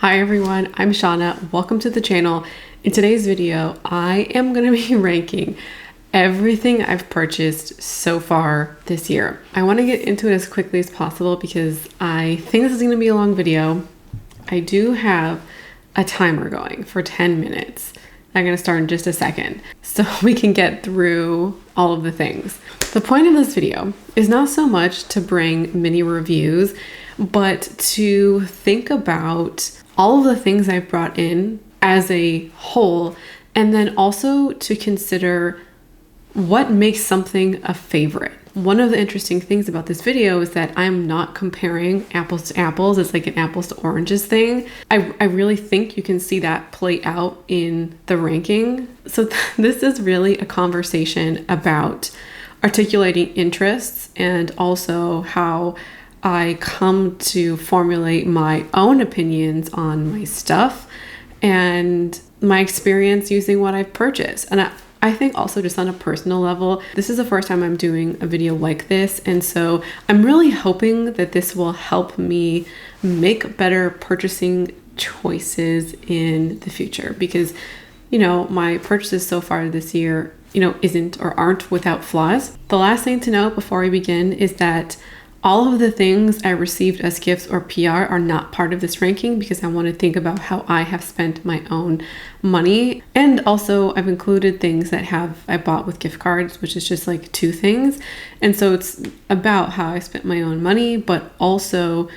Hi everyone, I'm Shauna. Welcome to the channel. In today's video, I am going to be ranking everything I've purchased so far this year. I want to get into it as quickly as possible because I think this is going to be a long video. I do have a timer going for 10 minutes. I'm going to start in just a second so we can get through all of the things. The point of this video is not so much to bring mini reviews, but to think about all of the things I've brought in as a whole, and then also to consider what makes something a favorite. One of the interesting things about this video is that I'm not comparing apples to apples. It's like an apples to oranges thing. I really think you can see that play out in the ranking. So this is really a conversation about articulating interests and also how I come to formulate my own opinions on my stuff and my experience using what I've purchased. And I think also just on a personal level, this is the first time I'm doing a video like this. And so I'm really hoping that this will help me make better purchasing choices in the future because, you know, my purchases so far this year, isn't or aren't without flaws. The last thing to note before we begin is that all of the things I received as gifts or PR are not part of this ranking because I want to think about how I have spent my own money. And also I've included things that I bought with gift cards, which is just like 2 things. And so it's about how I spent my own money, but also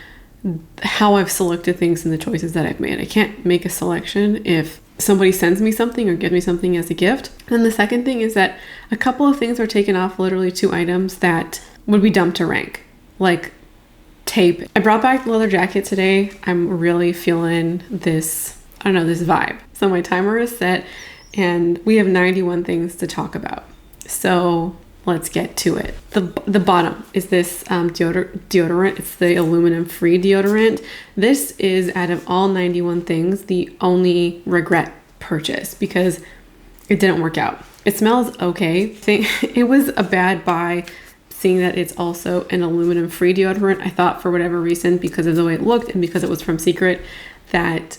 how I've selected things in the choices that I've made. I can't make a selection if somebody sends me something or gives me something as a gift. And the second thing is that a couple of things are taken off, literally 2 items that would be dumb to rank. Like tape. I brought back the leather jacket today. I'm really feeling this vibe. So my timer is set and we have 91 things to talk about. So let's get to it. The bottom is this deodorant. It's the aluminum free deodorant. This is, out of all 91 things, the only regret purchase because it didn't work out. It smells okay. It was a bad buy. Seeing that it's also an aluminum free deodorant, I thought for whatever reason, because of the way it looked and because it was from Secret, that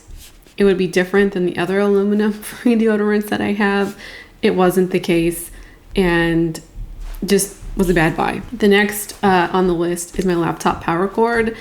it would be different than the other aluminum free deodorants that I have. It wasn't the case and just was a bad buy. The next on the list is my laptop power cord.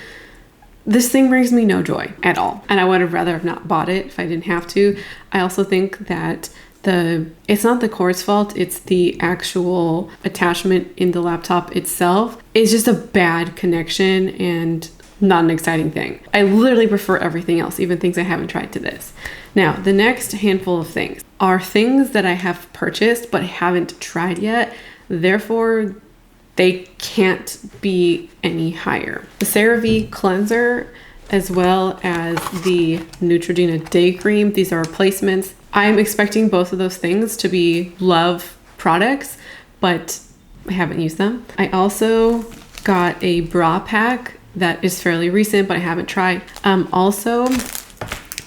This thing brings me no joy at all, and I would have rather have not bought it if I didn't have to. I also think that it's not the cord's fault, it's the actual attachment in the laptop itself. It's just a bad connection and not an exciting thing. I literally prefer everything else, even things I haven't tried to this. Now, the next handful of things are things that I have purchased but haven't tried yet. Therefore, they can't be any higher. The CeraVe cleanser, as well as the Neutrogena day cream. These are replacements. I'm expecting both of those things to be love products, but I haven't used them. I also got a bra pack that is fairly recent, but I haven't tried. Also,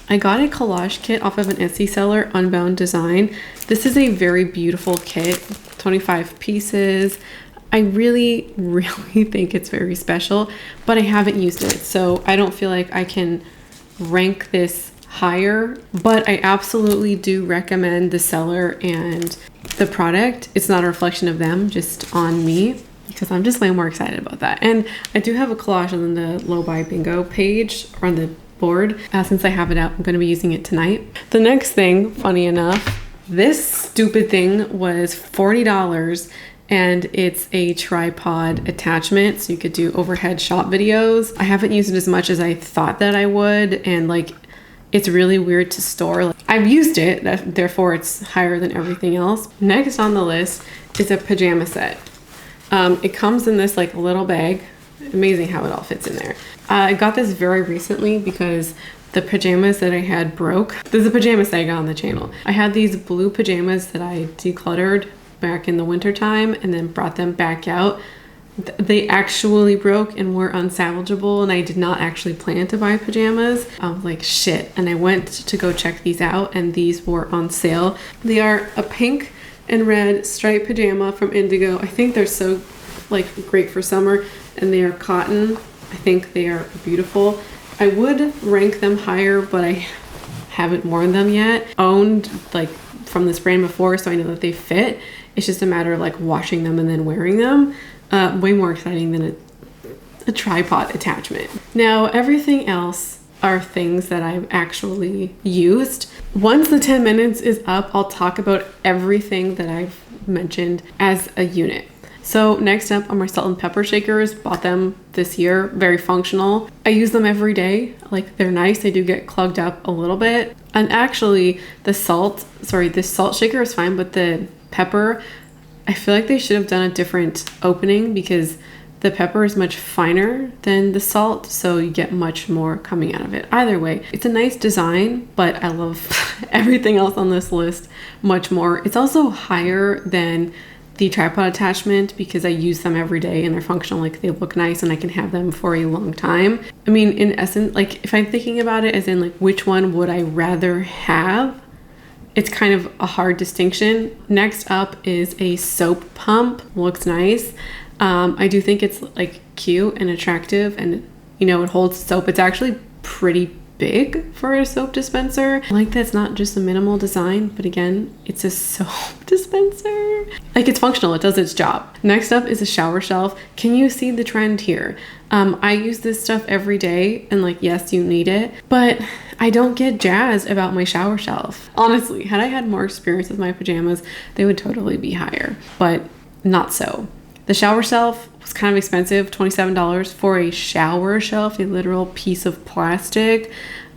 I got a collage kit off of an Etsy seller, Unbound Design. This is a very beautiful kit, 25 pieces. I really, really think it's very special, but I haven't used it. So I don't feel like I can rank this higher, but I absolutely do recommend the seller and the product. It's not a reflection of them, just on me, because I'm just way more excited about that. And I do have a collage on the Low Buy Bingo page or on the board. Since I have it out, I'm going to be using it tonight. The next thing, funny enough, this stupid thing was $40. And it's a tripod attachment, so you could do overhead shot videos. I haven't used it as much as I thought that I would, and it's really weird to store. I've used it, therefore it's higher than everything else. Next on the list is a pajama set. It comes in this little bag. Amazing how it all fits in there. I got this very recently because the pajamas that I had broke. There's a pajama set I got on the channel. I had these blue pajamas that I decluttered back in the winter time and then brought them back out. They actually broke and were unsalvageable, and I did not actually plan to buy pajamas. I was like, shit. And I went to go check these out, and these were on sale. They are a pink and red striped pajama from Indigo. I think they're so great for summer, and they are cotton. I think they are beautiful. I would rank them higher, but I haven't worn them yet. Owned like from this brand before, so I know that they fit. It's just a matter of like washing them and then wearing them. Way more exciting than a tripod attachment. Now, everything else are things that I've actually used. Once the 10 minutes is up, I'll talk about everything that I've mentioned as a unit. So next up are my salt and pepper shakers. Bought them this year, very functional. I use them every day. Like, they're nice. They do get clogged up a little bit. And actually this salt shaker is fine, but the pepper, I feel like they should have done a different opening because the pepper is much finer than the salt, so you get much more coming out of it. Either way, it's a nice design, but I love everything else on this list much more. It's also higher than the tripod attachment because I use them every day and they're functional. Like, they look nice and I can have them for a long time. I mean, in essence, like, if I'm thinking about it as in like which one would I rather have, it's kind of a hard distinction. Next up is a soap pump. Looks nice. I do think it's like cute and attractive, and you know, it holds soap. It's actually pretty big for a soap dispenser. I like that it's not just a minimal design, but again, it's a soap dispenser. Like, it's functional, it does its job. Next up is a shower shelf. Can you see the trend here? I use this stuff every day, and like, yes, you need it, but I don't get jazzed about my shower shelf. Honestly, had I had more experience with my pajamas, they would totally be higher, but not so. The shower shelf was kind of expensive, $27 for a shower shelf, a literal piece of plastic.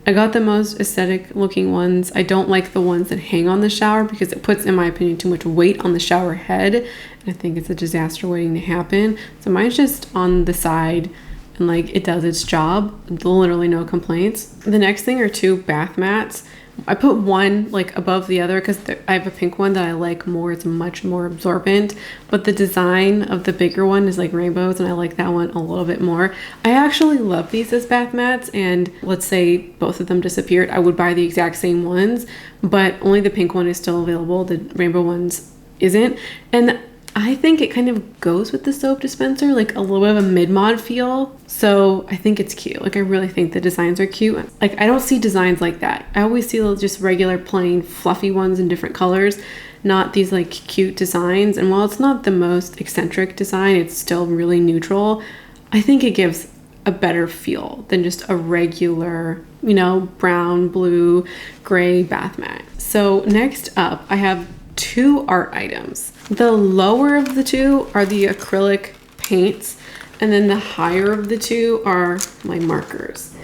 I got the most aesthetic looking ones. I don't like the ones that hang on the shower because it puts, in my opinion, too much weight on the shower head. And I think it's a disaster waiting to happen. So mine's just on the side and like it does its job. Literally no complaints. The next thing are 2 bath mats. I put one like above the other because I have a pink one that I like more. It's much more absorbent, but the design of the bigger one is like rainbows and I like that one a little bit more. I actually love these as bath mats, and let's say both of them disappeared, I would buy the exact same ones, but only the pink one is still available. The rainbow ones isn't. And I think it kind of goes with the soap dispenser, like a little bit of a mid-mod feel. So I think it's cute. Like, I really think the designs are cute. Like, I don't see designs like that. I always see just regular plain fluffy ones in different colors, not these like cute designs. And while it's not the most eccentric design, it's still really neutral. I think it gives a better feel than just a regular, you know, brown, blue, gray bath mat. So next up, I have 2 art items. The lower of the 2 are the acrylic paints, and then the higher of the 2 are my markers.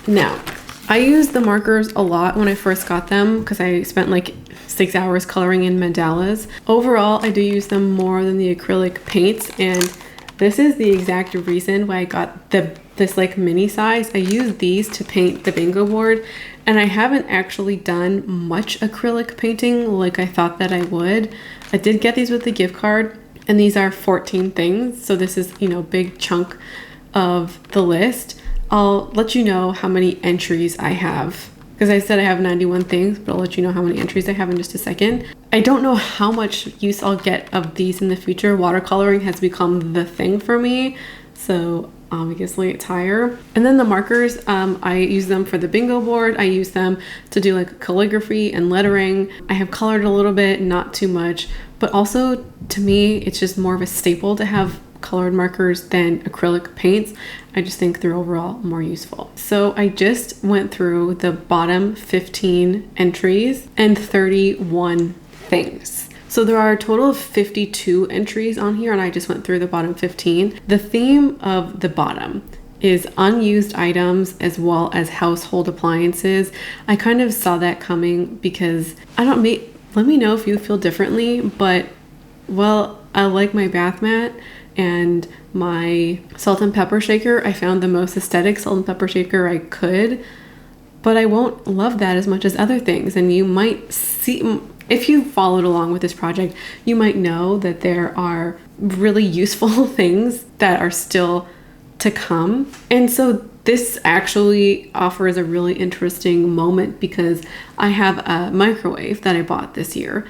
Now, I used the markers a lot when I first got them because I spent like 6 hours coloring in mandalas. Overall, I do use them more than the acrylic paints, and this is the exact reason why I got this like mini size. I use these to paint the bingo board, and I haven't actually done much acrylic painting like I thought that I would. I did get these with the gift card, and these are 14 things. So this is, you know, big chunk of the list. I'll let you know how many entries I have because I said I have 91 things, but I'll let you know how many entries I have in just a second. I don't know how much use I'll get of these in the future. Watercoloring has become the thing for me, so obviously it's higher. And then the markers, I use them for the bingo board. I use them to do like calligraphy and lettering. I have colored a little bit, not too much, but also to me, it's just more of a staple to have colored markers than acrylic paints. I just think they're overall more useful. So I just went through the bottom 15 entries and 31 things. So there are a total of 52 entries on here, and I just went through the bottom 15. The theme of the bottom is unused items as well as household appliances. I kind of saw that coming because let me know if you feel differently, but well, I like my bath mat and my salt and pepper shaker. I found the most aesthetic salt and pepper shaker I could, but I won't love that as much as other things. And you might see, if you followed along with this project, you might know that there are really useful things that are still to come. And so This actually offers a really interesting moment because I have a microwave that I bought this year.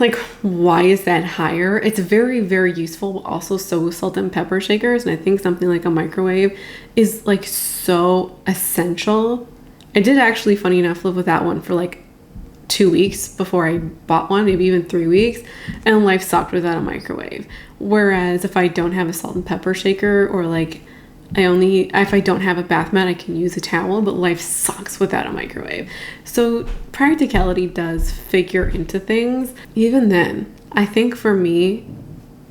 Like, why is that higher? It's very, very useful, but also so salt and pepper shakers. And I think something like a microwave is like so essential. I did actually, funny enough, live with that one for like 2 weeks before I bought one, maybe even 3 weeks, and life sucked without a microwave. Whereas if I don't have a salt and pepper shaker, or like if I don't have a bath mat, I can use a towel, but life sucks without a microwave. So practicality does figure into things. Even then, I think for me,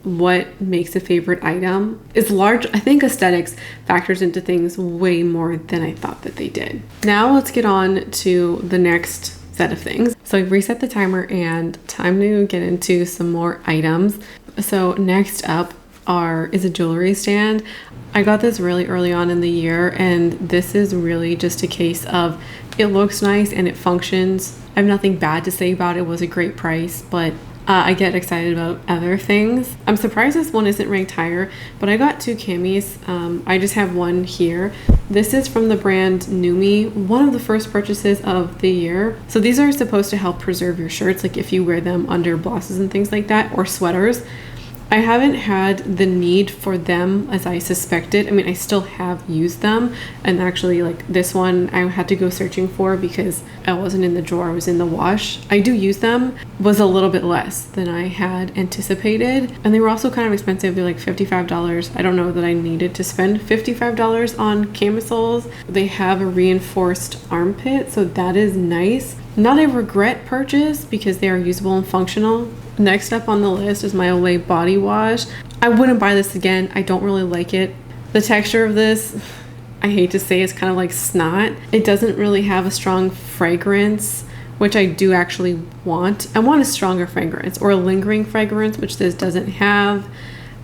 what makes a favorite item is large. I think aesthetics factors into things way more than I thought that they did. Now let's get on to the next set of things. So I've reset the timer and time to get into some more items. So next up is a jewelry stand. I got this really early on in the year, and this is really just a case of it looks nice and it functions. I have nothing bad to say about it. It was a great price, but I get excited about other things. I'm surprised this one isn't ranked higher, but I got 2 camis. I just have one here. This is from the brand Numi, one of the first purchases of the year. So these are supposed to help preserve your shirts, like if you wear them under blouses and things like that, or sweaters. I haven't had the need for them as I suspected. I mean, I still have used them, and actually like this one I had to go searching for because I wasn't in the drawer, I was in the wash. I do use them, was a little bit less than I had anticipated, and they were also kind of expensive. They're like $55. I don't know that I needed to spend $55 on camisoles. They have a reinforced armpit, so that is nice. Not a regret purchase because they are usable and functional. Next up on the list is my Olay body wash. I wouldn't buy this again. I don't really like it. The texture of this, I hate to say, is kind of like snot. It doesn't really have a strong fragrance, which I do actually want. I want a stronger fragrance or a lingering fragrance, which this doesnn't have.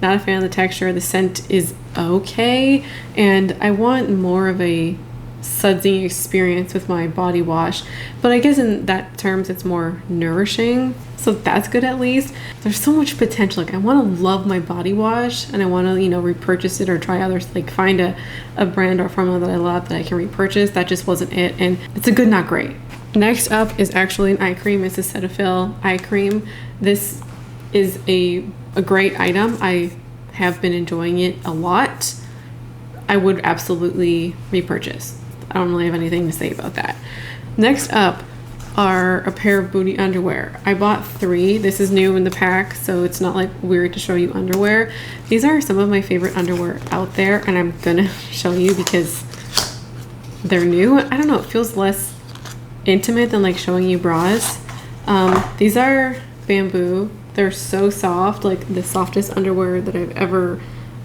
Not a fan of the texture. The scent is okay, and I want more of a sudsy experience with my body wash, but I guess in that terms it's more nourishing, so that's good. At least there's so much potential. Like, I want to love my body wash, and I want to repurchase it or try others, like find a brand or formula that I love that I can repurchase. That just wasn't it, and it's a good, not great. Next up is actually an eye cream. It's a Cetaphil eye cream. This is a great item. I have been enjoying it a lot. I would absolutely repurchase. I don't really have anything to say about that. Next up are a pair of booty underwear. I bought 3. This is new in the pack, so it's not like weird to show you underwear. These are some of my favorite underwear out there, and I'm gonna show you because they're new. I don't know, it feels less intimate than like showing you bras. These are bamboo. They're so soft, like the softest underwear that I've ever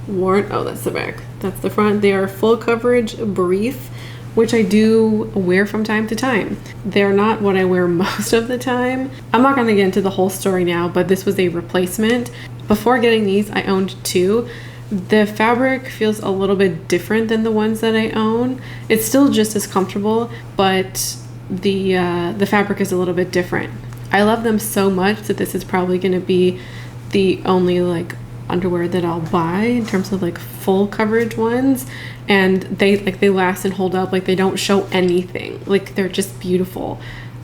worn. Oh, that's the back. That's the front. They are full coverage brief, which I do wear from time to time. They're not what I wear most of the time. I'm not gonna get into the whole story now, but this was a replacement. Before getting these, I owned 2. The fabric feels a little bit different than the ones that I own. It's still just as comfortable, but the fabric is a little bit different. I love them so much that this is probably gonna be the only like underwear that I'll buy in terms of like full coverage ones, and they last and hold up. Like, they don't show anything. Like, they're just beautiful.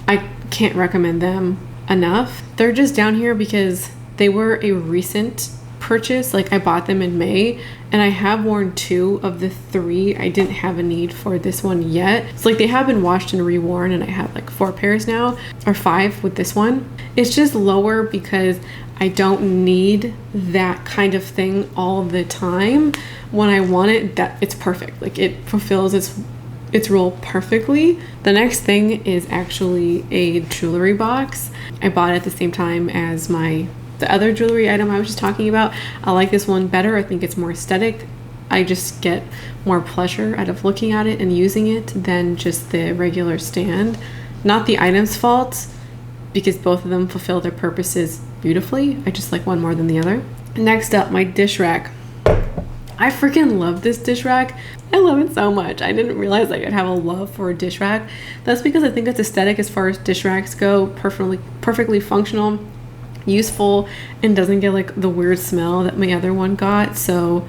I can't recommend them enough. They're just down here because they were a recent purchase. Like, I bought them in May, and I have worn 2 of the 3. I didn't have a need for this one yet. It's like they have been washed and reworn, and I have like 4 pairs now, or 5 with this one. It's just lower because I don't need that kind of thing all the time. When I want it, it's perfect. Like, it fulfills its role perfectly. The next thing is actually a jewelry box. I bought it at the same time as the other jewelry item I was just talking about. I like this one better. I think it's more aesthetic. I just get more pleasure out of looking at it and using it than just the regular stand. Not the item's fault, because both of them fulfill their purposes beautifully. I just like one more than the other. Next up, my dish rack. I freaking love this dish rack. I love it so much. I didn't realize I could have a love for a dish rack. That's because I think it's aesthetic as far as dish racks go. Perfectly functional, useful, and doesn't get like the weird smell that my other one got. So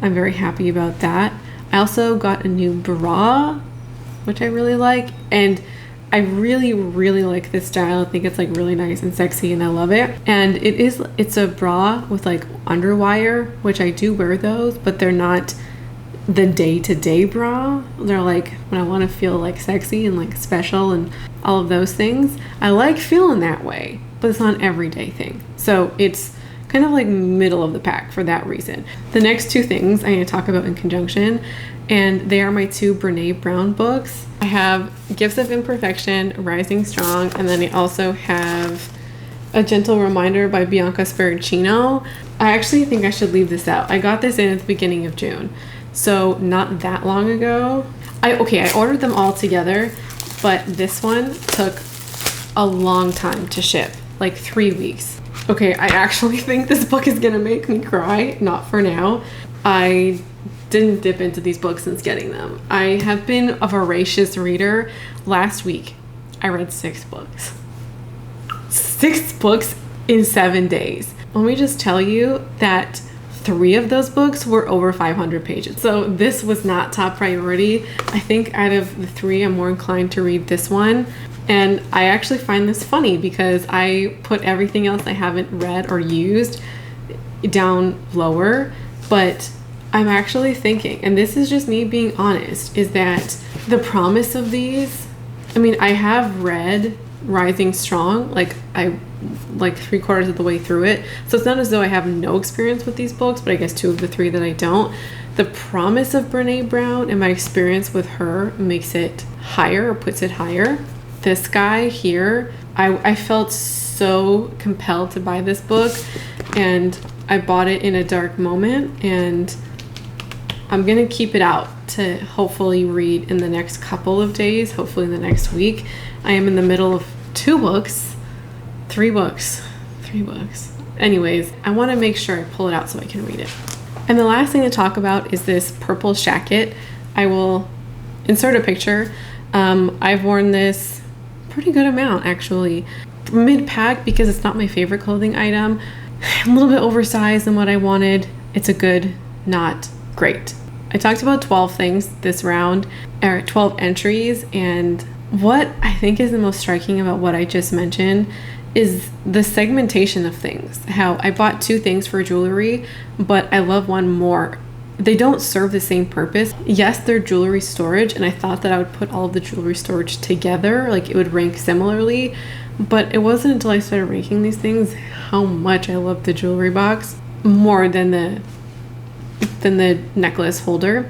I'm very happy about that. I also got a new bra, which I really like, and I really like this style. I think it's like really nice and sexy and I love it. And it's a bra with like underwire, which I do wear those, but they're not the day-to-day bra. They're like when I want to feel like sexy and like special and all of those things. I like feeling that way, but it's not an everyday thing. So it's kind of like middle of the pack for that reason. The next two things I'm going to talk about in conjunction, and they are my two Brené Brown books. I have Gifts of Imperfection, Rising Strong, and then I also have A Gentle Reminder by Bianca Sparacino. I actually think I should leave this out. I got this in at the beginning of June, so not that long ago. I ordered them all together, but this one took a long time to ship, like 3 weeks. Okay, I actually think this book is gonna make me cry, not for now. I didn't dip into these books since getting them. I have been a voracious reader. Last week, I read 6 books. 6 books in 7 days. Let me just tell you that 3 of those books were over 500 pages. So this was not top priority. I think out of the 3, I'm more inclined to read this one. And I actually find this funny because I put everything else I haven't read or used down lower, but I'm actually thinking, and this is just me being honest, is that the promise of these, I mean, I have read Rising Strong, like 3/4 of the way through it. So it's not as though I have no experience with these books, but I guess 2 of the 3 that I don't. The promise of Brené Brown and my experience with her makes it higher or puts it higher. This guy here, I felt so compelled to buy this book, and I bought it in a dark moment, and I'm gonna keep it out to hopefully read in the next couple of days, hopefully in the next week. I am in the middle of 3 books. Anyways, I want to make sure I pull it out so I can read it. And the last thing to talk about is this purple shacket. I will insert a picture. I've worn this pretty good amount actually, mid-pack, because it's not my favorite clothing item. A little bit oversized than what I wanted. It's a good, not great. I talked about 12 things this round, or 12 entries, and what I think is the most striking about what I just mentioned is the segmentation of things. How I bought 2 things for jewelry, but I love one more. They don't serve the same purpose. Yes, they're jewelry storage, and I thought that I would put all of the jewelry storage together, like it would rank similarly, but it wasn't until I started ranking these things how much I love the jewelry box more than the necklace holder.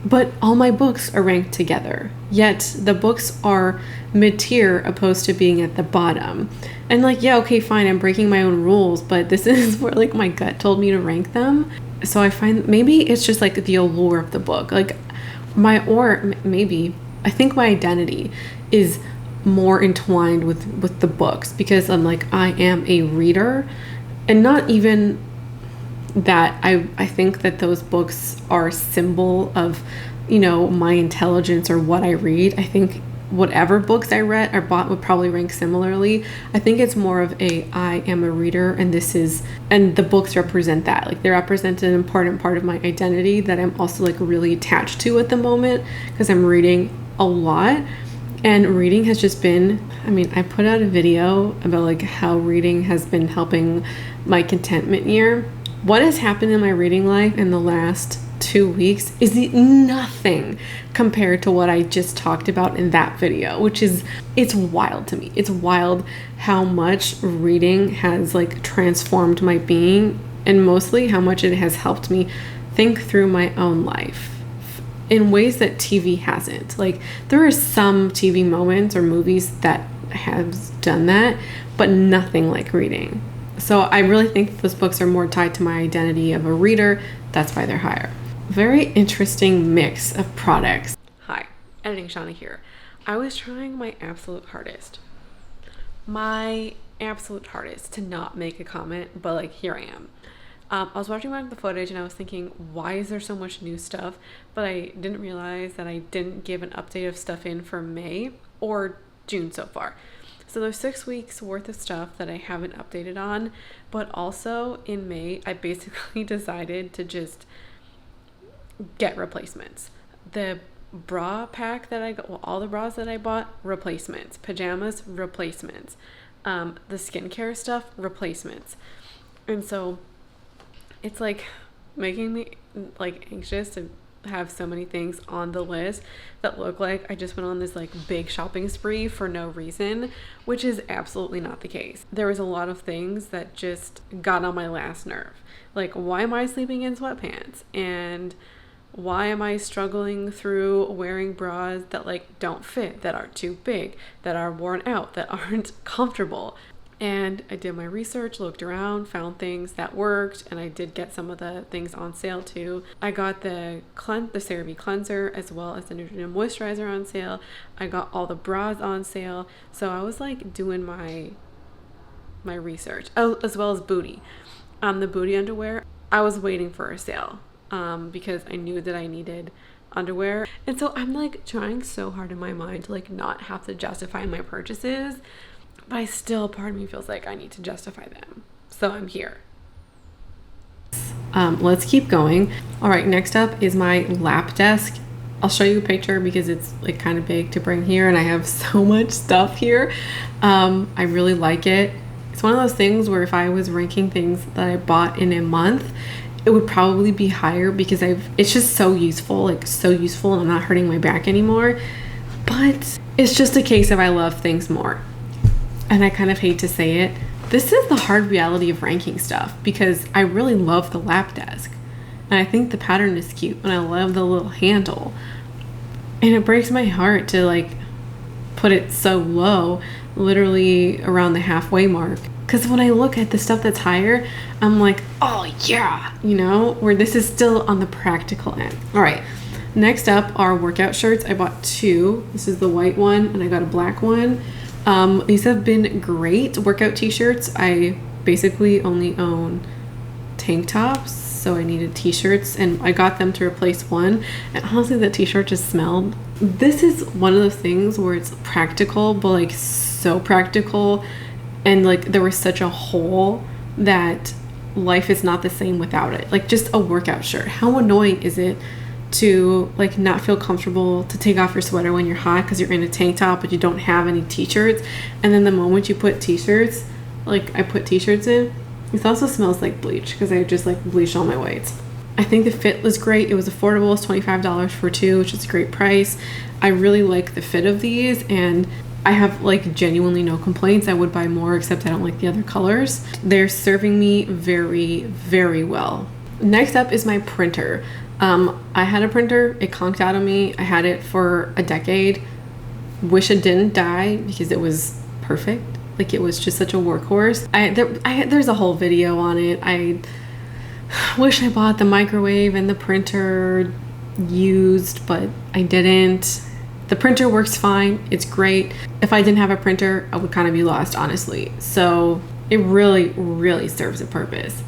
But all my books are ranked together, yet the books are mid-tier opposed to being at the bottom. And like, yeah, okay, fine, I'm breaking my own rules, but this is where like my gut told me to rank them. So I find maybe it's just like the allure of the book. Like maybe I think my identity is more entwined with the books, because I'm like, I am a reader, and not even that I think that those books are a symbol of, you know, my intelligence or what I read. I think whatever books I read or bought would probably rank similarly. I think it's more of I am a reader, and the books represent that. Like they represent an important part of my identity that I'm also like really attached to at the moment, because I'm reading a lot. And reading has just been, I mean, I put out a video about like how reading has been helping my contentment year. What has happened in my reading life in the last 2 weeks is nothing compared to what I just talked about in that video, which is, it's wild to me. It's wild how much reading has like transformed my being, and mostly how much it has helped me think through my own life in ways that TV hasn't. Like there are some TV moments or movies that have done that, but nothing like reading. So I really think those books are more tied to my identity of a reader. That's why they're higher. Very interesting mix of products. Hi, Editing Shauna here. I was trying my absolute hardest to not make a comment, but like here I am. I was watching back the footage and I was thinking, why is there so much new stuff? But I didn't realize that I didn't give an update of stuff in for May or June so far. So there's 6 weeks worth of stuff that I haven't updated on, but also in May, I basically decided to just get replacements. The bra pack that I got, well, all the bras that I bought, replacements. Pajamas, replacements. The skincare stuff, replacements. And so it's like making me like anxious to have so many things on the list that look like I just went on this like big shopping spree for no reason, which is absolutely not the case. There was a lot of things that just got on my last nerve. Like, why am I sleeping in sweatpants? And why am I struggling through wearing bras that like don't fit, that are too big, that are worn out, that aren't comfortable? And I did my research, looked around, found things that worked, and I did get some of the things on sale too. I got the CeraVe cleanser as well as the Neutrogena moisturizer on sale. I got all the bras on sale. So I was like doing my research. Oh, as well as booty. The booty underwear, I was waiting for a sale because I knew that I needed underwear. And so I'm like trying so hard in my mind to like not have to justify my purchases. But I still, part of me feels like I need to justify them. So I'm here. Let's keep going. All right, next up is my lap desk. I'll show you a picture because it's like kind of big to bring here and I have so much stuff here. I really like it. It's one of those things where if I was ranking things that I bought in a month, it would probably be higher because it's just so useful, like so useful, and I'm not hurting my back anymore. But it's just a case of I love things more. And I kind of hate to say it, this is the hard reality of ranking stuff because I really love the lap desk. And I think the pattern is cute and I love the little handle. And it breaks my heart to like put it so low, literally around the halfway mark. Because when I look at the stuff that's higher, I'm like, oh yeah, you know, where this is still on the practical end. All right, next up are workout shirts. I bought two. This is the white one and I got a black one. These have been great workout t-shirts. I basically only own tank tops, so I needed t-shirts and I got them to replace one, and honestly that t-shirt just smelled. This is one of those things where it's practical, but like so practical, and like there was such a hole that life is not the same without it. Like just a workout shirt, how annoying is it to like not feel comfortable to take off your sweater when you're hot because you're in a tank top but you don't have any t-shirts, and then the moment you put t-shirts, like I put t-shirts in, it also smells like bleach because I just like bleached all my whites. I think the fit was great. It was affordable. It's $25 for two, which is a great price. I really like the fit of these and I have like genuinely no complaints. I would buy more, except I don't like the other colors. They're serving me very, very well. Next up is my printer. I had a printer, it conked out on me. I had it for a decade. Wish it didn't die because it was perfect. Like it was just such a workhorse. There's a whole video on it. I wish I bought the microwave and the printer used, but I didn't. The printer works fine, it's great. If I didn't have a printer, I would kind of be lost, honestly. So it really, really serves a purpose.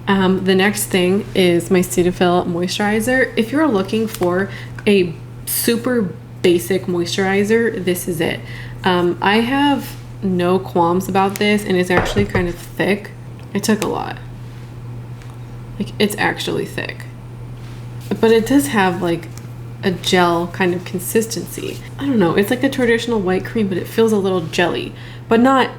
The next thing is my Cetaphil moisturizer. If you're looking for a super basic moisturizer, this is it. I have no qualms about this, and it's actually kind of thick. I took a lot. Like, it's actually thick. But it does have like a gel kind of consistency. I don't know, it's like a traditional white cream, but it feels a little jelly, but not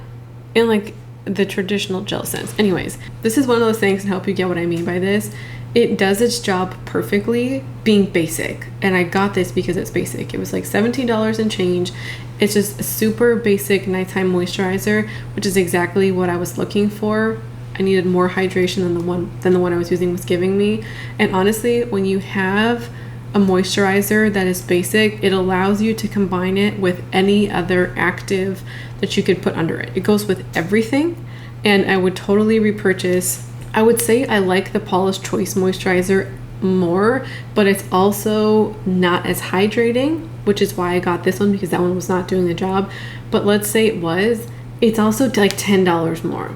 in like the traditional gel sense. Anyways, this is one of those things, and help you get what I mean by this. It does its job perfectly being basic, and I got this because it's basic. It was like $17 and change. It's just a super basic nighttime moisturizer, which is exactly what I was looking for. I needed more hydration than the one I was using was giving me. And honestly, when you have a moisturizer that is basic, it allows you to combine it with any other active that you could put under it. It goes with everything, and I would totally repurchase. I would say I like the Paula's Choice moisturizer more, but it's also not as hydrating, which is why I got this one, because that one was not doing the job. But let's say it was, it's also like $10 more.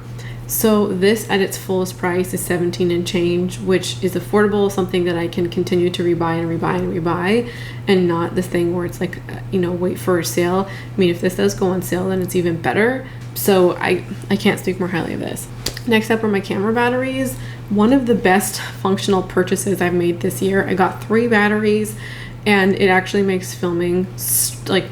So this at its fullest price is $17 and change, which is affordable, something that I can continue to rebuy and rebuy and rebuy, and not this thing where it's like, you know, wait for a sale. I mean, if this does go on sale, then it's even better. So I can't speak more highly of this. Next up are my camera batteries. one of the best functional purchases I've made this year. I got 3 batteries, and it actually makes filming like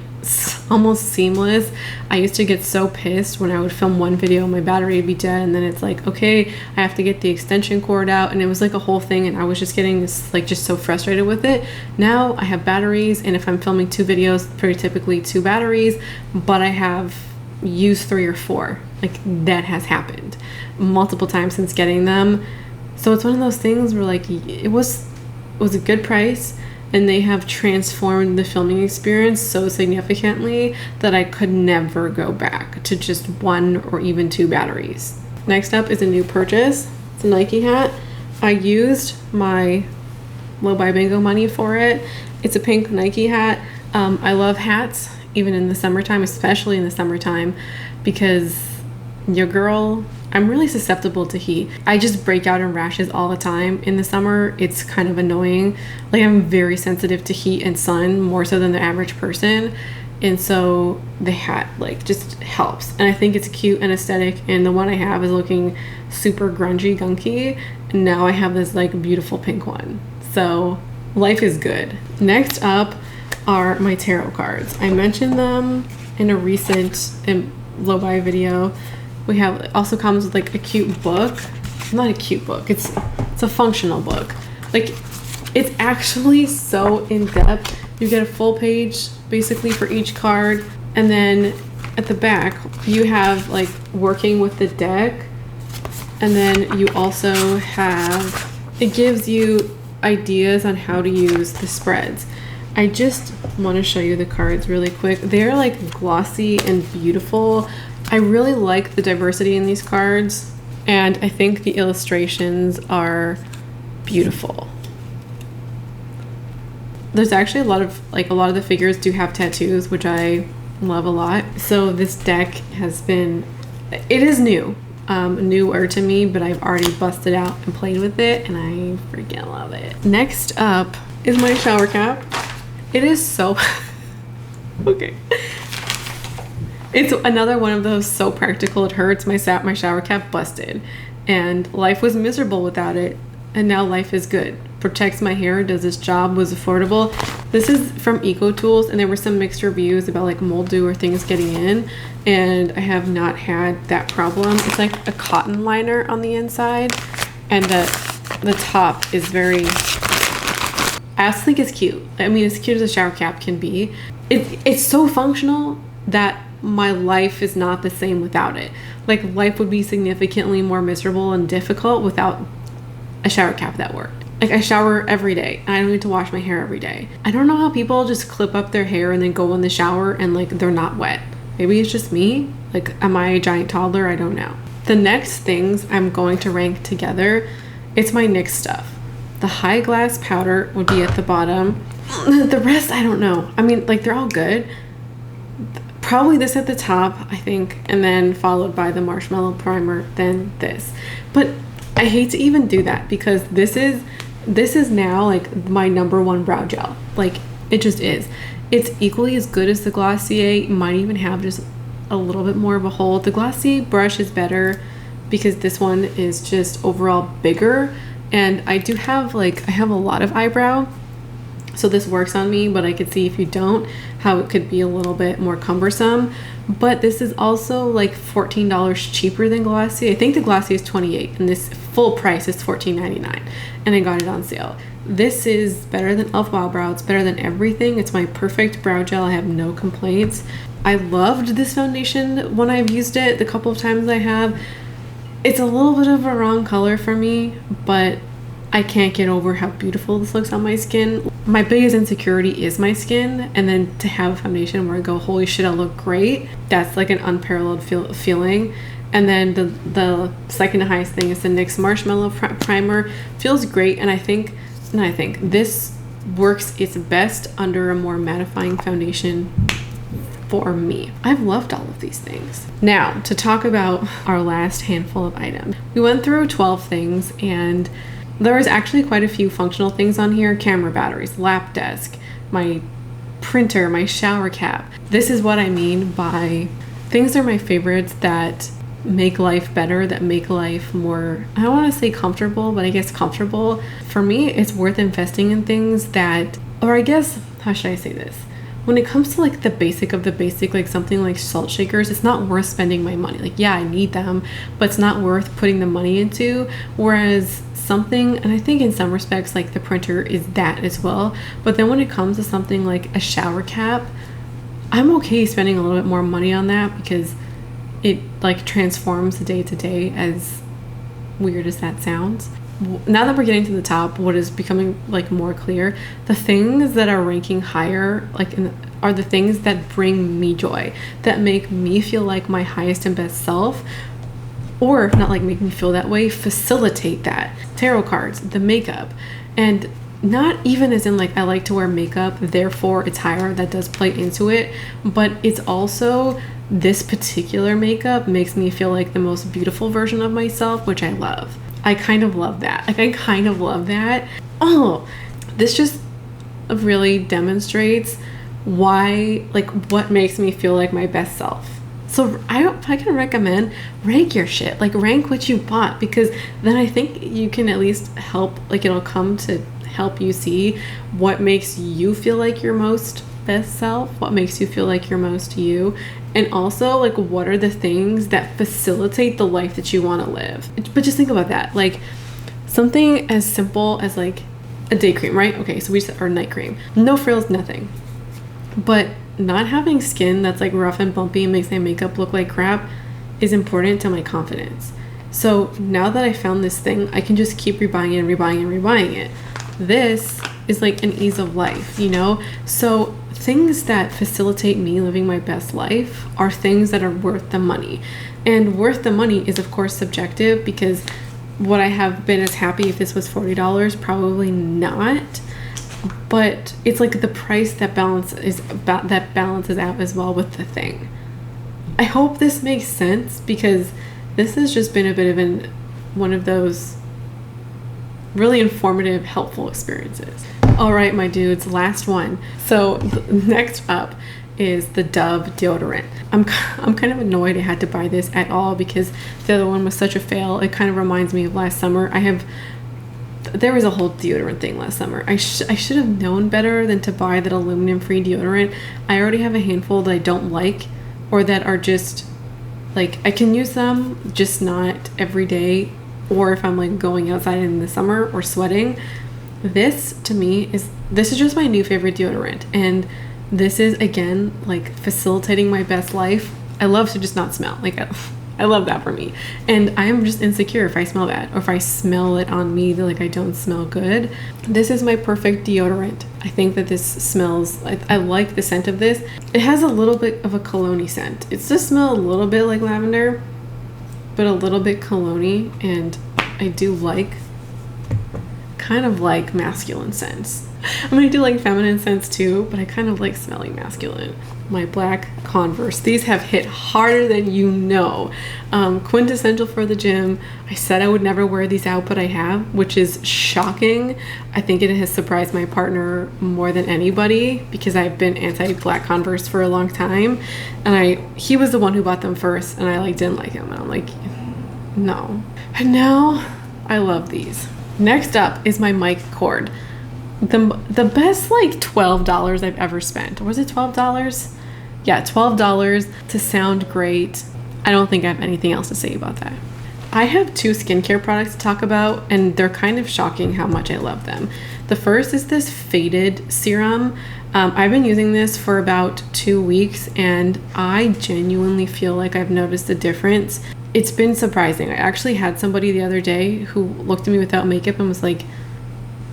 almost seamless. I used to get so pissed when I would film one video, my battery would be dead, and then it's like, okay, I have to get the extension cord out, and it was like a whole thing, and I was just getting this, like, just so frustrated with it. Now I have batteries, and if I'm filming 2 videos, pretty typically 2 batteries, but I have used 3 or 4. Like, that has happened multiple times since getting them. So it's one of those things where, like, it was a good price, and they have transformed the filming experience so significantly that I could never go back to just 1 or even 2 batteries. Next up is a new purchase. It's a Nike hat. I used my low buy bingo money for it. It's a pink Nike hat. I love hats, even in the summertime, especially in the summertime, because your girl, I'm really susceptible to heat. I just break out in rashes all the time in the summer. It's kind of annoying. Like, I'm very sensitive to heat and sun, more so than the average person. And so the hat, like, just helps. And I think it's cute and aesthetic. And the one I have is looking super grungy, gunky. And now I have this, like, beautiful pink one. So life is good. Next up are my tarot cards. I mentioned them in a recent low buy video. We have, also comes with, like, a cute book. Not a cute book, it's a functional book. Like, it's actually so in-depth. You get a full page basically for each card, and then at the back you have, like, working with the deck, and then you also have, it gives you ideas on how to use the spreads. I just want to show you the cards really quick. They're, like, glossy and beautiful. I really like the diversity in these cards, and I think the illustrations are beautiful. There's actually a lot of the figures do have tattoos, which I love a lot. So this deck it is newer to me, but I've already busted out and played with it, and I freaking love it. Next up is my shower cap. It is so okay. It's another one of those so practical it hurts. My shower cap busted, and life was miserable without it, and now life is good. Protects my hair, does its job, was affordable. This is from Eco Tools, and there were some mixed reviews about, like, mildew or things getting in, and I have not had that problem. It's like a cotton liner on the inside, and the top is very, I also think it's cute. I mean, as cute as a shower cap can be. It's so functional that my life is not the same without it. Like, life would be significantly more miserable and difficult without a shower cap that worked. Like, I shower every day, and I don't need to wash my hair every day. I don't know how people just clip up their hair and then go in the shower and, like, they're not wet. Maybe it's just me. Like, am I a giant toddler? I don't know. The next things I'm going to rank together, it's my NYX stuff. The high glass powder would be at the bottom. The rest, I don't know. I mean, like, they're all good. Probably this at the top, I think, and then followed by the marshmallow primer, then this. But I hate to even do that, because this is now, like, my #1 brow gel. Like, it just is. It's equally as good as the Glossier. It might even have just a little bit more of a hold. The Glossier brush is better because this one is just overall bigger, and I do have, like, I have a lot of eyebrow, so this works on me, but I could see if you don't, how it could be a little bit more cumbersome. But this is also, like, $14 cheaper than Glossier. I think the Glossier is $28, and this full price is $14.99, and I got it on sale. This is better than e.l.f. Wow Brow. It's better than everything. It's my perfect brow gel. I have no complaints. I loved this foundation when I've used it the couple of times I have. It's a little bit of a wrong color for me, but I can't get over how beautiful this looks on my skin. My biggest insecurity is my skin, and then to have a foundation where I go, holy shit, I look great, that's like an unparalleled feeling. And then the second highest thing is the NYX Marshmallow Primer. Feels great, and I think this works its best under a more mattifying foundation for me. I've loved all of these things. Now, to talk about our last handful of items. We went through 12 things, and there was actually quite a few functional things on here. Camera batteries, lap desk, my printer, my shower cap. This is what I mean by things are my favorites that make life better, that make life more, I don't want to say comfortable, but I guess comfortable. For me, it's worth investing in things that, or I guess, how should I say this? When it comes to like the basic of the basic, like something like salt shakers, it's not worth spending my money. Like, yeah, I need them, but it's not worth putting the money into. Whereas something, and I think in some respects, like the printer is that as well. But then when it comes to something like a shower cap, I'm okay spending a little bit more money on that because it like transforms the day to day, as weird as that sounds. Now that we're getting to the top, what is becoming like more clear, the things that are ranking higher are the things that bring me joy, that make me feel like my highest and best self, or if not like make me feel that way, facilitate that. Tarot cards, the makeup, and not even as in like I like to wear makeup, therefore it's higher, that does play into it, but it's also this particular makeup makes me feel like the most beautiful version of myself, which I love. I kind of love that. Like, I kind of love that. Oh, this just really demonstrates why, like, what makes me feel like my best self. So I can recommend, rank your shit. Like, rank what you bought, because then I think you can at least help, like, it'll come to help you see what makes you feel like your most best self, what makes you feel like you're most you, and also like what are the things that facilitate the life that you want to live. But just think about that, like something as simple as like a day cream, right? Okay, so we just, or night cream, no frills, nothing, but not having skin that's like rough and bumpy and makes my makeup look like crap is important to my confidence. So now that I found this thing, I can just keep rebuying it and rebuying and rebuying it. This is like an ease of life, you know? So things that facilitate me living my best life are things that are worth the money. And worth the money is of course subjective, because would I have been as happy if this was $40? Probably not. But it's like the price that balances out as well with the thing. I hope this makes sense, because this has just been a bit of one of those really informative, helpful experiences. All right, my dudes, last one. So next up is the Dove deodorant. I'm kind of annoyed I had to buy this at all, because the other one was such a fail. It kind of reminds me of last summer. There was a whole deodorant thing last summer. I should have known better than to buy that aluminum-free deodorant. I already have a handful that I don't like, or that are just like, I can use them, just not every day, or if I'm like going outside in the summer or sweating. This to me is just my new favorite deodorant, and this is again like facilitating my best life. I love to just not smell. Like I love that for me, and I am just insecure if I smell bad, or if I smell it on me that like I don't smell good. This is my perfect deodorant. I think that this smells, I like the scent of this. It has a little bit of a cologne-y scent. It does smell a little bit like lavender, but a little bit cologne-y, and I do kind of like masculine scents. I mean, I do like feminine scents too, but I kind of like smelling masculine. My black Converse. These have hit harder than you know. Quintessential for the gym. I said I would never wear these out, but I have, which is shocking. I think it has surprised my partner more than anybody, because I've been anti-black Converse for a long time, and he was the one who bought them first, and I like didn't like him, and I'm like, no. And now I love these. Next up is my mic cord. The best like $12 I've ever spent. Or was it $12? Yeah, $12 to sound great. I don't think I have anything else to say about that. I have two skincare products to talk about, and they're kind of shocking how much I love them. The first is this Faded serum. I've been using this for about 2 weeks, and I genuinely feel like I've noticed a difference. It's been surprising. I actually had somebody the other day who looked at me without makeup and was like,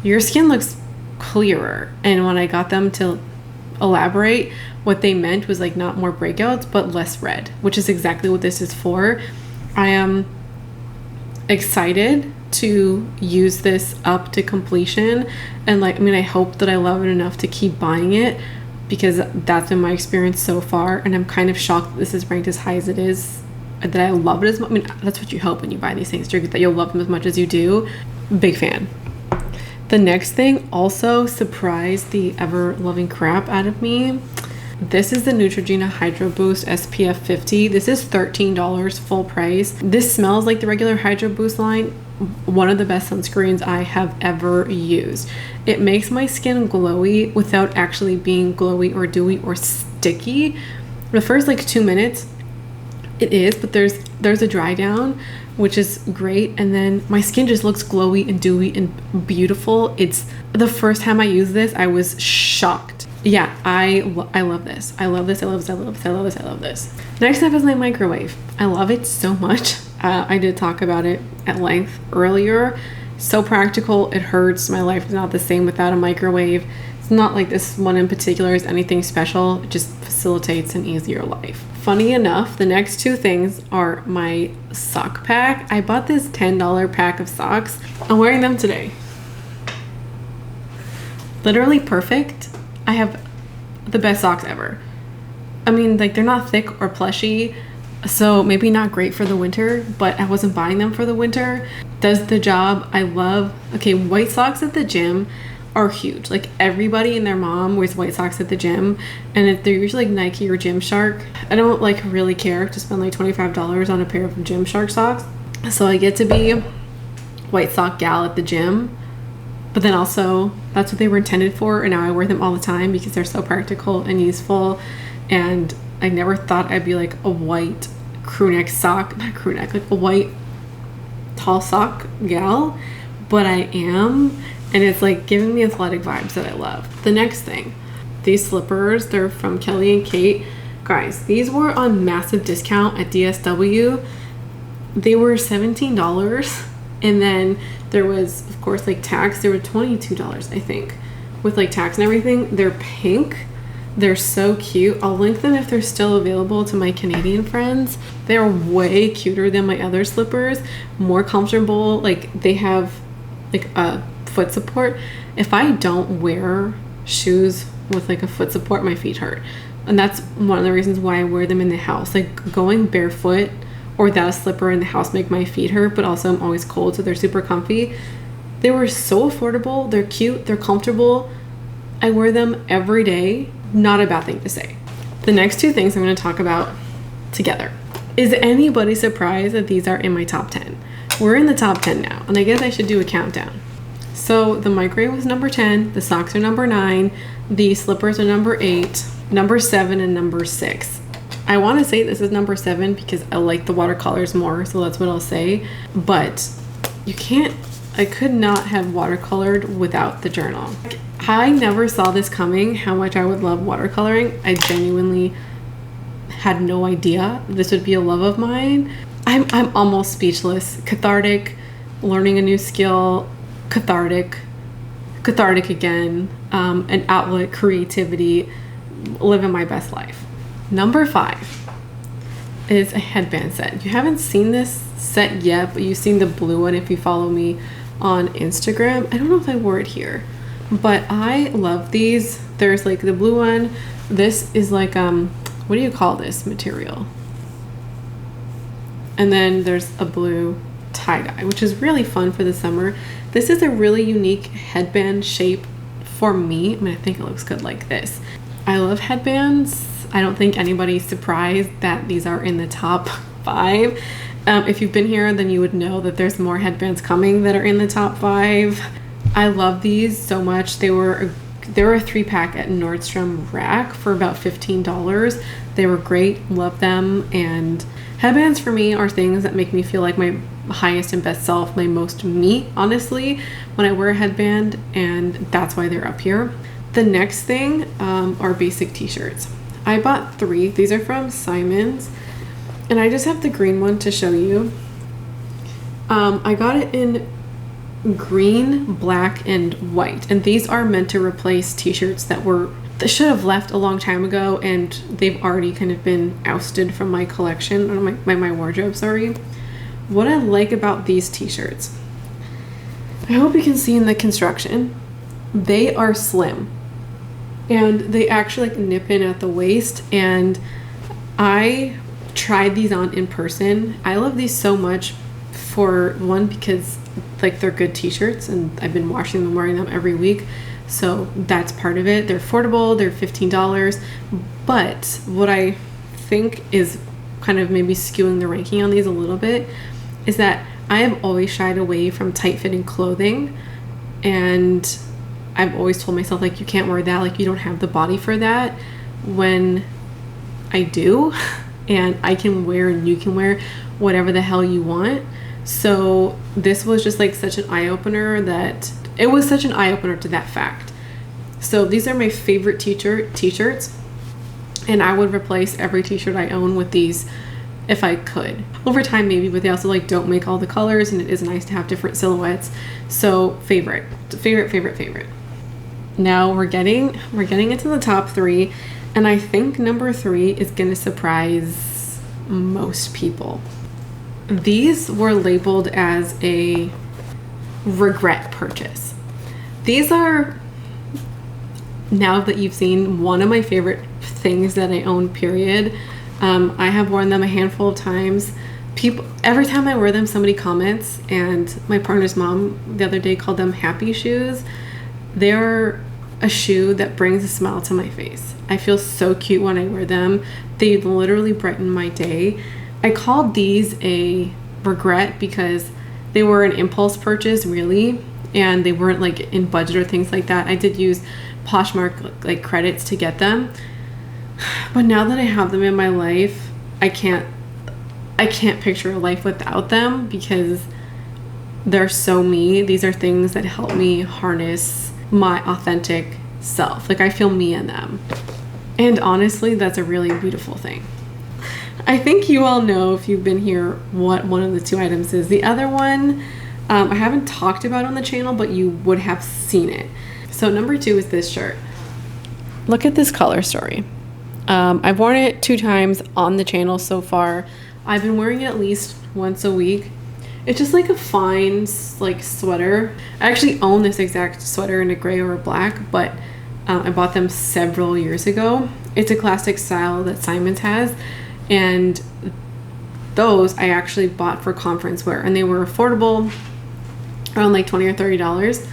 your skin looks clearer. And when I got them to elaborate, what they meant was like not more breakouts, but less red, which is exactly what this is for. I am excited to use this up to completion, and like, I mean, I hope that I love it enough to keep buying it, because that's been my experience so far, and I'm kind of shocked that this is ranked as high as it is, that I love it as much. I mean, that's what you hope when you buy these things, that you'll love them as much as you do. Big fan. The next thing also surprised the ever-loving crap out of me. This is the Neutrogena Hydro Boost SPF 50. This is $13 full price. This smells like the regular Hydro Boost line. One of the best sunscreens I have ever used. It makes my skin glowy without actually being glowy or dewy or sticky. The first like 2 minutes it is, but there's a dry down, which is great, and then my skin just looks glowy and dewy and beautiful. It's the first time I used this, I was shocked. Yeah, I love this. I love this. I love this. I love this. I love this. I love this. Next up is my microwave. I love it so much. I did talk about it at length earlier. So practical. It hurts. My life is not the same without a microwave. It's not like this one in particular is anything special. It just facilitates an easier life. Funny enough, the next two things are my sock pack. I bought this $10 pack of socks. I'm wearing them today. Literally perfect. I have the best socks ever. I mean, like, they're not thick or plushy, so maybe not great for the winter, but I wasn't buying them for the winter. Does the job. I love, okay, white socks at the gym are huge. Like, everybody and their mom wears white socks at the gym, and they're usually like Nike or Gymshark. I don't like really care to spend like $25 on a pair of Gymshark socks, so I get to be white sock gal at the gym. But then also, that's what they were intended for, and now I wear them all the time because they're so practical and useful. And I never thought I'd be like a white crew neck sock, not crew neck, like a white tall sock gal, but I am, and it's like giving me athletic vibes that I love. The next thing, these slippers, they're from Kelly and Kate. Guys, these were on massive discount at DSW. They were $17, and then there was, of course, like tax. They were $22, I think, with like tax and everything. They're pink. They're so cute. I'll link them if they're still available to my Canadian friends. They're way cuter than my other slippers, more comfortable. Like, they have like a foot support. If I don't wear shoes with like a foot support, my feet hurt. And that's one of the reasons why I wear them in the house. Like, going barefoot or without a slipper in the house make my feet hurt, but also I'm always cold, so they're super comfy. They were so affordable. They're cute. They're comfortable. I wear them every day. Not a bad thing to say. The next two things I'm going to talk about together. Is anybody surprised that these are in my top 10? We're in the top 10 now, and I guess I should do a countdown. So the microwave was number 10, the socks are number 9, the slippers are number 8, number 7, and number 6. I want to say this is number 7 because I like the watercolors more, so that's what I'll say. But you can't, I could not have watercolored without the journal. I never saw this coming, how much I would love watercoloring. I genuinely had no idea this would be a love of mine. I'm almost speechless. Cathartic, learning a new skill, cathartic again, an outlet, creativity, living my best life. Number 5 is a headband set. You haven't seen this set yet, but you've seen the blue one if you follow me on Instagram. I don't know if I wore it here, but I love these. There's like the blue one. This is like, what do you call this material? And then there's a blue tie-dye, which is really fun for the summer. This is a really unique headband shape for me. I mean, I think it looks good like this. I love headbands. I don't think anybody's surprised that these are in the top 5. If you've been here, then you would know that there's more headbands coming that are in the top 5. I love these so much. They were a 3-pack at Nordstrom Rack for about $15. They were great. Love them. And headbands for me are things that make me feel like my highest and best self, my most me, honestly, when I wear a headband, and that's why they're up here. The next thing are basic t-shirts. I bought 3. These are from Simon's, and I just have the green one to show you. I got it in green, black, and white, and these are meant to replace t-shirts that should have left a long time ago, and they've already kind of been ousted from my collection, or my wardrobe, sorry. What I like about these t-shirts, I hope you can see in the construction, they are slim, and they actually like nip in at the waist, and I tried these on in person. I love these so much, for one, because like they're good t-shirts and I've been washing them, wearing them every week, so that's part of it. They're affordable. They're $15, But what I think is kind of maybe skewing the ranking on these a little bit is that I have always shied away from tight-fitting clothing, and I've always told myself, like, you can't wear that, like, you don't have the body for that, when I do, and I can wear and you can wear whatever the hell you want. So this was just like such an eye-opener that it was such an eye-opener to that fact. So these are my favorite t-shirts, and I would replace every t-shirt I own with these if I could. Over time maybe, but they also like don't make all the colors, and it is nice to have different silhouettes. So favorite. Now we're getting into the top 3, and I think number 3 is gonna surprise most people. These were labeled as a regret purchase. These are, now that you've seen, one of my favorite things that I own, period. I have worn them a handful of times. Every time I wear them, somebody comments, and my partner's mom the other day called them happy shoes. They're a shoe that brings a smile to my face. I feel so cute when I wear them. They literally brighten my day. I called these a regret because they were an impulse purchase, really, and they weren't like in budget or things like that. I did use Poshmark like credits to get them, but now that I have them in my life, I can't picture a life without them because they're so me. These are things that help me harness my authentic self. Like, I feel me in them, and honestly, that's a really beautiful thing. I think you all know, if you've been here, what one of the 2 items is. The other one I haven't talked about on the channel, but you would have seen it. So number 2 is this shirt. Look at this color story. I've worn it 2 times on the channel so far. I've been wearing it at least once a week. It's just like a fine like sweater. I actually own this exact sweater in a gray or a black, but I bought them several years ago. It's a classic style that Simon's has, and those I actually bought for conference wear, and they were affordable, around like $20 or $30.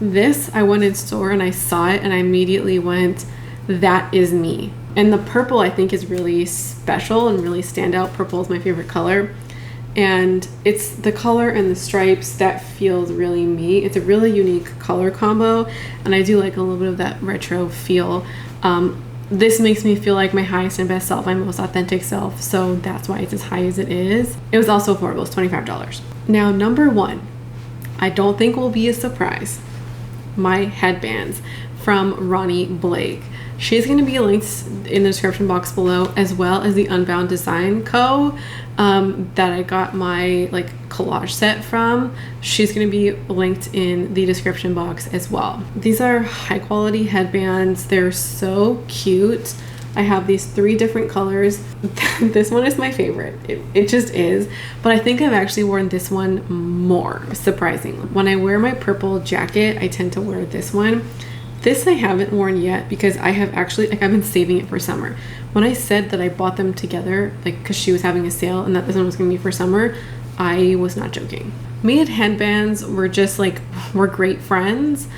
This, I went in store and I saw it and I immediately went, that is me. And the purple I think is really special and really stand out. Purple is my favorite color, and it's the color and the stripes that feels really me. It's a really unique color combo, and I do like a little bit of that retro feel. This makes me feel like my highest and best self, my most authentic self, so that's why it's as high as it is. It was also affordable. It's $25. Now, number 1, I don't think will be a surprise. My headbands from Ronnie Blake. She's going to be linked in the description box below, as well as the Unbound Design Co. That I got my like collage set from. She's going to be linked in the description box as well. These are high quality headbands. They're so cute. I have these 3 different colors. This one is my favorite. It just is. But I think I've actually worn this one more, surprisingly. When I wear my purple jacket, I tend to wear this one. This I haven't worn yet because I have actually, like, I've been saving it for summer. When I said that I bought them together, like, because she was having a sale and that this one was going to be for summer, I was not joking. Me and headbands were just like, we're great friends.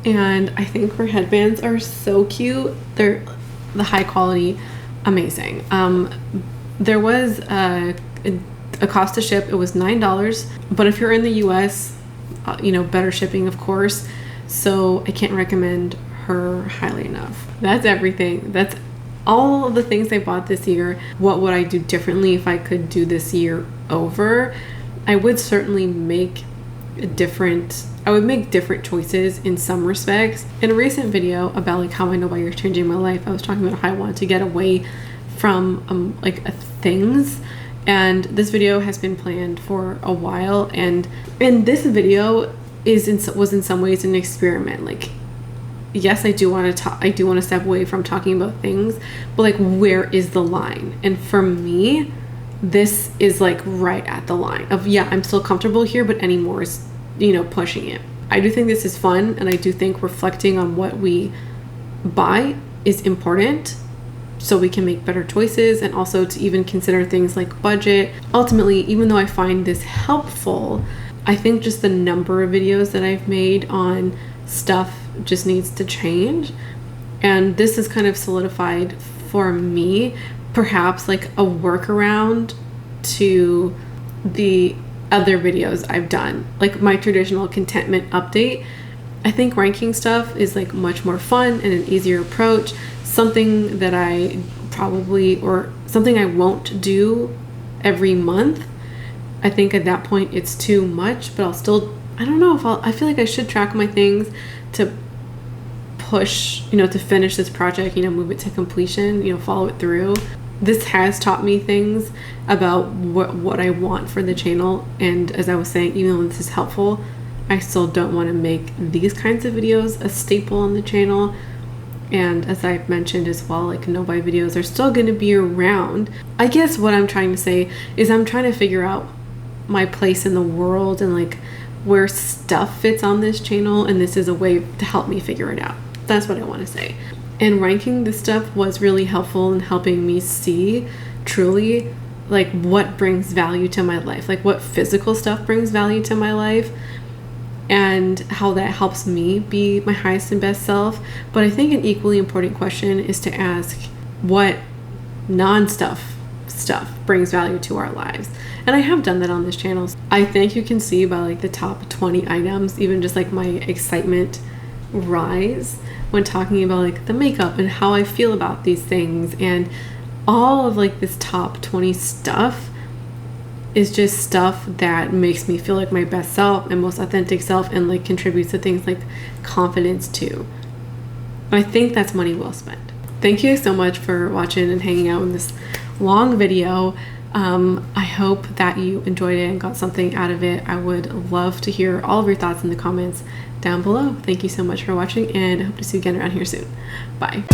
And I think her headbands are so cute. They're the high quality, amazing. There was a cost to ship. It was $9, but if you're in the US, you know, better shipping, of course. So I can't recommend her highly enough. That's everything. That's all of the things I bought this year. What would I do differently if I could do this year over? I would certainly make different choices in some respects. In a recent video about like how I know why you're changing my life, I was talking about how I wanted to get away from things, and this video has been planned for a while, and this video was in some ways an experiment. Like, yes, I do want to step away from talking about things, but like, where is the line? And for me, this is like right at the line of, yeah, I'm still comfortable here, but any more is, you know, pushing it. I do think this is fun, and I do think reflecting on what we buy is important so we can make better choices, and also to even consider things like budget. Ultimately, even though I find this helpful, I think just the number of videos that I've made on stuff just needs to change, and this is kind of solidified for me, perhaps like a workaround to the other videos I've done, like my traditional contentment update. I think ranking stuff is like much more fun and an easier approach, something that I probably, or something I won't do every month. I think at that point it's too much, but I'll still, I don't know if I feel like I should track my things to push, to finish this project, move it to completion, follow it through. This has taught me things about what I want for the channel. And as I was saying, even though this is helpful, I still don't want to make these kinds of videos a staple on the channel. And as I've mentioned as well, like no buy videos are still going to be around. I guess what I'm trying to say is I'm trying to figure out my place in the world and like where stuff fits on this channel. And this is a way to help me figure it out. That's what I want to say. And ranking this stuff was really helpful in helping me see truly like what brings value to my life, like what physical stuff brings value to my life, and how that helps me be my highest and best self. But I think an equally important question is to ask what stuff brings value to our lives. And I have done that on this channel. I think you can see by like the top 20 items, even just like my excitement rise when talking about like the makeup and how I feel about these things, and all of like this top 20 stuff is just stuff that makes me feel like my best self and most authentic self, and like contributes to things like confidence too. I think that's money well spent. Thank you so much for watching and hanging out in this long video. I hope that you enjoyed it and got something out of it. I would love to hear all of your thoughts in the comments down below. Thank you so much for watching, and I hope to see you again around here soon. Bye.